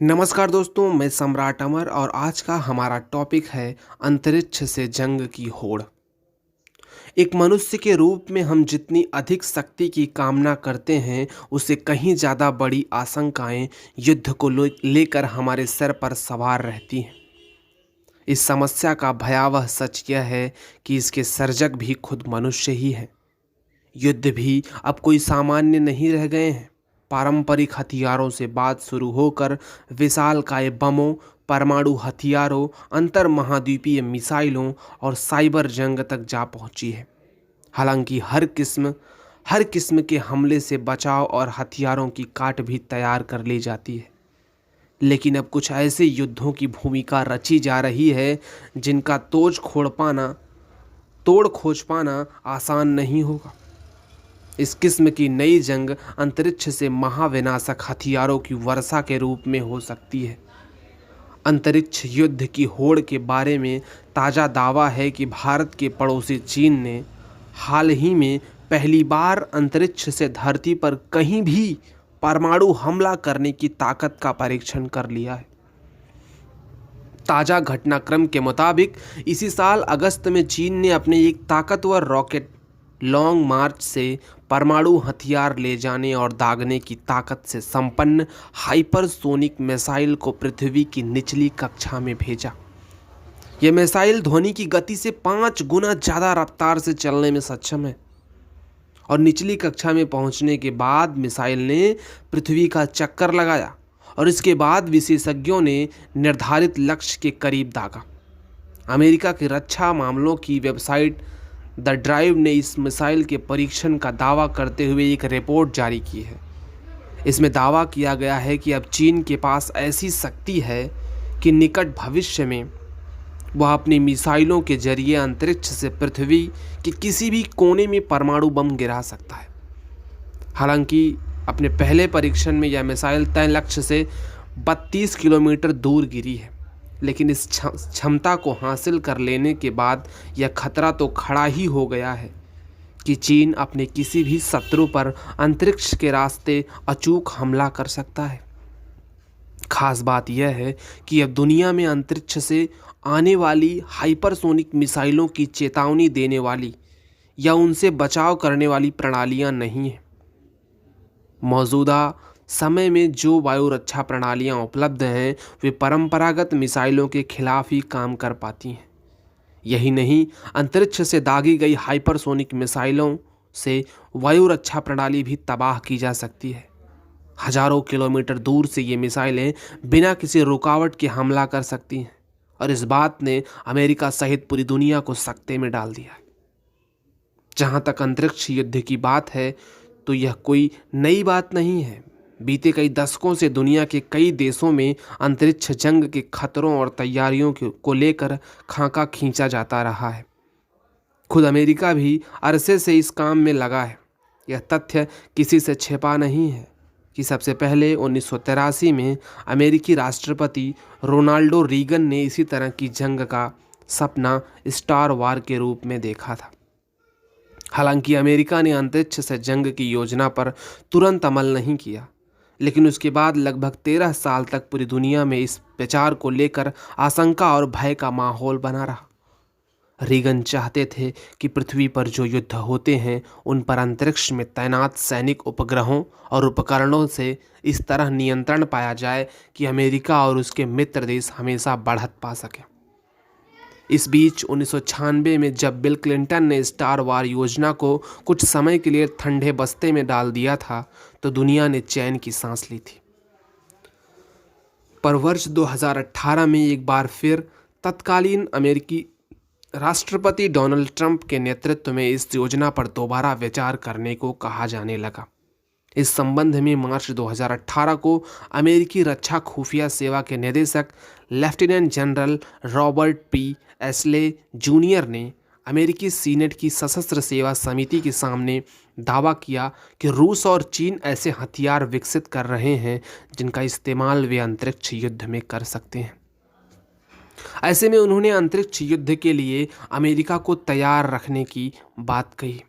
नमस्कार दोस्तों, मैं सम्राट अमर और आज का हमारा टॉपिक है अंतरिक्ष से जंग की होड़। एक मनुष्य के रूप में हम जितनी अधिक शक्ति की कामना करते हैं, उससे कहीं ज़्यादा बड़ी आशंकाएं युद्ध को लेकर हमारे सिर पर सवार रहती हैं। इस समस्या का भयावह सच यह है कि इसके सर्जक भी खुद मनुष्य ही हैं। युद्ध भी अब कोई सामान्य नहीं रह गए हैं। पारंपरिक हथियारों से बात शुरू होकर विशालकाय बमों, परमाणु हथियारों, अंतर महाद्वीपीय मिसाइलों और साइबर जंग तक जा पहुंची है। हालांकि हर किस्म के हमले से बचाव और हथियारों की काट भी तैयार कर ली जाती है। लेकिन अब कुछ ऐसे युद्धों की भूमिका रची जा रही है जिनका तोड़ खोज पाना आसान नहीं होगा। इस किस्म की नई जंग अंतरिक्ष से महाविनाशक हथियारों की वर्षा के रूप में हो सकती है। अंतरिक्ष युद्ध की होड़ के बारे में ताज़ा दावा है कि भारत के पड़ोसी चीन ने हाल ही में पहली बार अंतरिक्ष से धरती पर कहीं भी परमाणु हमला करने की ताकत का परीक्षण कर लिया है। ताज़ा घटनाक्रम के मुताबिक इसी साल अगस्त में चीन ने अपने एक ताकतवर रॉकेट लॉन्ग मार्च से परमाणु हथियार ले जाने और दागने की ताकत से संपन्न हाइपरसोनिक मिसाइल को पृथ्वी की निचली कक्षा में भेजा। यह मिसाइल ध्वनि की गति से 5 गुना ज़्यादा रफ्तार से चलने में सक्षम है और निचली कक्षा में पहुंचने के बाद मिसाइल ने पृथ्वी का चक्कर लगाया और इसके बाद विशेषज्ञों ने निर्धारित लक्ष्य के करीब दागा। अमेरिका की रक्षा मामलों की वेबसाइट द ड्राइव ने इस मिसाइल के परीक्षण का दावा करते हुए एक रिपोर्ट जारी की है। इसमें दावा किया गया है कि अब चीन के पास ऐसी शक्ति है कि निकट भविष्य में वह अपनी मिसाइलों के जरिए अंतरिक्ष से पृथ्वी के किसी भी कोने में परमाणु बम गिरा सकता है। हालांकि अपने पहले परीक्षण में यह मिसाइल तय लक्ष्य से 32 किलोमीटर दूर गिरी है, लेकिन इस क्षमता को हासिल कर लेने के बाद यह खतरा तो खड़ा ही हो गया है कि चीन अपने किसी भी शत्रु पर अंतरिक्ष के रास्ते अचूक हमला कर सकता है। खास बात यह है कि अब दुनिया में अंतरिक्ष से आने वाली हाइपरसोनिक मिसाइलों की चेतावनी देने वाली या उनसे बचाव करने वाली प्रणालियां नहीं हैं। मौजूदा समय में जो वायु रक्षा प्रणालियां उपलब्ध हैं वे परंपरागत मिसाइलों के खिलाफ ही काम कर पाती हैं। यही नहीं, अंतरिक्ष से दागी गई हाइपरसोनिक मिसाइलों से वायु रक्षा प्रणाली भी तबाह की जा सकती है। हजारों किलोमीटर दूर से ये मिसाइलें बिना किसी रुकावट के हमला कर सकती हैं और इस बात ने अमेरिका सहित पूरी दुनिया को सकते में डाल दिया है। जहां तक अंतरिक्ष युद्ध की बात है तो यह कोई नई बात नहीं है। बीते कई दशकों से दुनिया के कई देशों में अंतरिक्ष जंग के खतरों और तैयारियों को लेकर खाका खींचा जाता रहा है। खुद अमेरिका भी अरसे से इस काम में लगा है। यह तथ्य किसी से छिपा नहीं है कि सबसे पहले 1983 में अमेरिकी राष्ट्रपति रोनाल्डो रीगन ने इसी तरह की जंग का सपना स्टार वार के रूप में देखा था। हालांकि अमेरिका ने अंतरिक्ष से जंग की योजना पर तुरंत अमल नहीं किया, लेकिन उसके बाद लगभग 13 साल तक पूरी दुनिया में इस विचार को लेकर आशंका और भय का माहौल बना रहा। रीगन चाहते थे कि पृथ्वी पर जो युद्ध होते हैं उन पर अंतरिक्ष में तैनात सैनिक उपग्रहों और उपकरणों से इस तरह नियंत्रण पाया जाए कि अमेरिका और उसके मित्र देश हमेशा बढ़त पा सकें। इस बीच 1996 में जब बिल क्लिंटन ने स्टार वार योजना को कुछ समय के लिए ठंडे बस्ते में डाल दिया था तो दुनिया ने चैन की सांस ली थी। पर वर्ष 2018 में एक बार फिर तत्कालीन अमेरिकी राष्ट्रपति डोनाल्ड ट्रंप के नेतृत्व में इस योजना पर दोबारा विचार करने को कहा जाने लगा। इस संबंध में मार्च 2018 को अमेरिकी रक्षा खुफिया सेवा के निदेशक lieutenant general Robert P Astley junior ने अमेरिकी सीनेट की सशस्त्र सेवा समिति के सामने दावा किया कि रूस और चीन ऐसे हथियार विकसित कर रहे हैं जिनका इस्तेमाल वे अंतरिक्ष युद्ध में कर सकते हैं। ऐसे में उन्होंने अंतरिक्ष युद्ध के लिए अमेरिका को तैयार रखने की बात कही।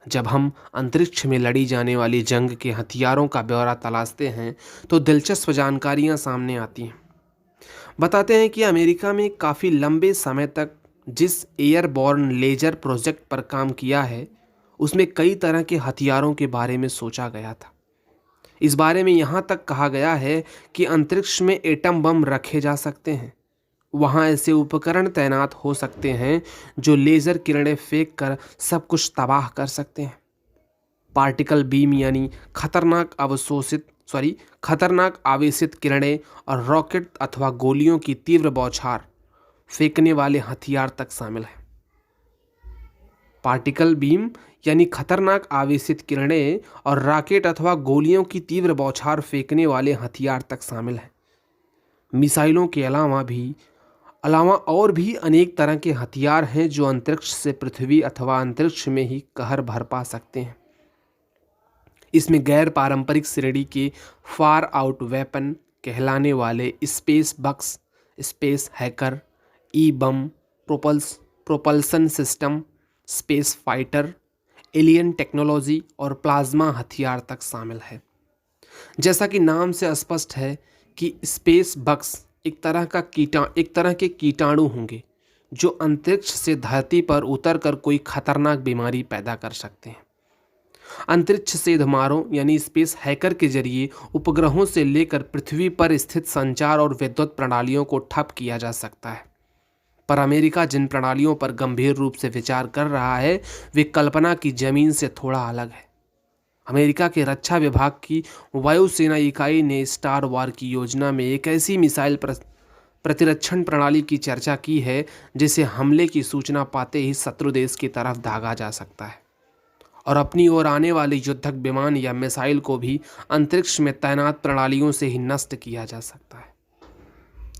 जब हम अंतरिक्ष में लड़ी जाने वाली जंग के हथियारों का ब्यौरा तलाशते हैं तो दिलचस्प जानकारियां सामने आती हैं। बताते हैं कि अमेरिका में काफ़ी लंबे समय तक जिस एयरबॉर्न लेजर प्रोजेक्ट पर काम किया है उसमें कई तरह के हथियारों के बारे में सोचा गया था। इस बारे में यहाँ तक कहा गया है कि अंतरिक्ष में एटम बम रखे जा सकते हैं। वहाँ ऐसे उपकरण तैनात हो सकते हैं जो लेज़र किरणें फेंक कर सब कुछ तबाह कर सकते हैं। पार्टिकल बीम यानी खतरनाक आवेशित किरणें और रॉकेट अथवा गोलियों की तीव्र बौछार फेंकने वाले हथियार तक शामिल है। पार्टिकल बीम यानी खतरनाक आवेशित किरणें और रॉकेट अथवा गोलियों की तीव्र बौछार फेंकने वाले हथियार तक शामिल हैं। मिसाइलों के अलावा और भी अनेक तरह के हथियार हैं जो अंतरिक्ष से पृथ्वी अथवा अंतरिक्ष में ही कहर भरपा सकते हैं। इसमें गैर पारंपरिक श्रेणी के फार आउट वेपन कहलाने वाले स्पेस बक्स, space hacker, E bomb, propulsion system, space fighter, alien technology और प्लाज्मा हथियार तक शामिल है। जैसा कि नाम से स्पष्ट है कि स्पेस बक्स एक तरह के कीटाणु होंगे जो अंतरिक्ष से धरती पर उतरकर कोई खतरनाक बीमारी पैदा कर सकते हैं। अंतरिक्ष सेधमारों यानी स्पेस हैकर के जरिए उपग्रहों से लेकर पृथ्वी पर स्थित संचार और विद्युत प्रणालियों को ठप किया जा सकता है। पर अमेरिका जिन प्रणालियों पर गंभीर रूप से विचार कर रहा है वे कल्पना की जमीन से थोड़ा अलग है। अमेरिका के रक्षा विभाग की वायुसेना इकाई ने स्टार वार की योजना में एक ऐसी मिसाइल प्रतिरक्षण प्रणाली की चर्चा की है जिसे हमले की सूचना पाते ही शत्रु देश की तरफ दागा जा सकता है और अपनी ओर आने वाले युद्धक विमान या मिसाइल को भी अंतरिक्ष में तैनात प्रणालियों से ही नष्ट किया जा सकता है।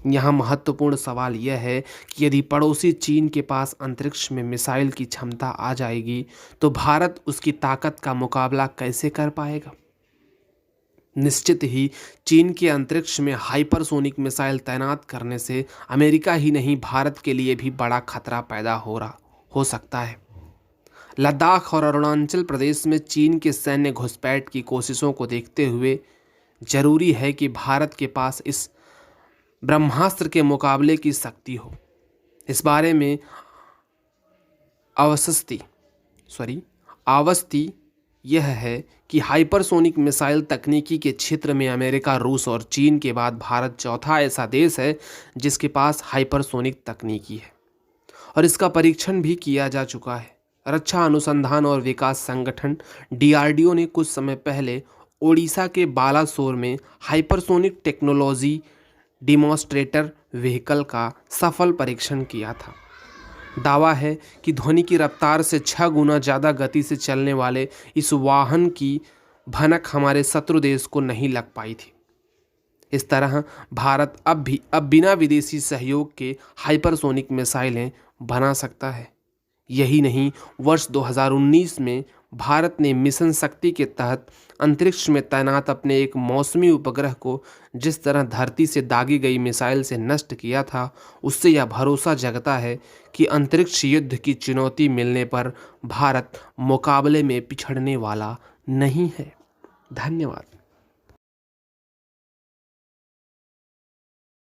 यहाँ महत्वपूर्ण सवाल यह है कि यदि पड़ोसी चीन के पास अंतरिक्ष में मिसाइल की क्षमता आ जाएगी तो भारत उसकी ताकत का मुकाबला कैसे कर पाएगा। निश्चित ही चीन के अंतरिक्ष में हाइपरसोनिक मिसाइल तैनात करने से अमेरिका ही नहीं भारत के लिए भी बड़ा खतरा पैदा हो सकता है। लद्दाख और अरुणाचल प्रदेश में चीन के सैन्य घुसपैठ की कोशिशों को देखते हुए जरूरी है कि भारत के पास इस ब्रह्मास्त्र के मुकाबले की शक्ति हो। इस बारे में आवस्ती यह है कि हाइपरसोनिक मिसाइल तकनीकी के क्षेत्र में अमेरिका, रूस और चीन के बाद भारत चौथा ऐसा देश है जिसके पास हाइपरसोनिक तकनीकी है और इसका परीक्षण भी किया जा चुका है। रक्षा अनुसंधान और विकास संगठन DRDO ने कुछ समय पहले ओडिशा के बालासोर में हाइपरसोनिक टेक्नोलॉजी डिमॉन्स्ट्रेटर व्हीकल का सफल परीक्षण किया था। दावा है कि ध्वनि की रफ्तार से 6 गुना ज़्यादा गति से चलने वाले इस वाहन की भनक हमारे शत्रु देश को नहीं लग पाई थी। इस तरह भारत अब बिना विदेशी सहयोग के हाइपरसोनिक मिसाइलें बना सकता है। यही नहीं, वर्ष 2019 में भारत ने मिशन शक्ति के तहत अंतरिक्ष में तैनात अपने एक मौसमी उपग्रह को जिस तरह धरती से दागी गई मिसाइल से नष्ट किया था, उससे यह भरोसा जगता है कि अंतरिक्ष युद्ध की चुनौती मिलने पर भारत मुकाबले में पिछड़ने वाला नहीं है। धन्यवाद।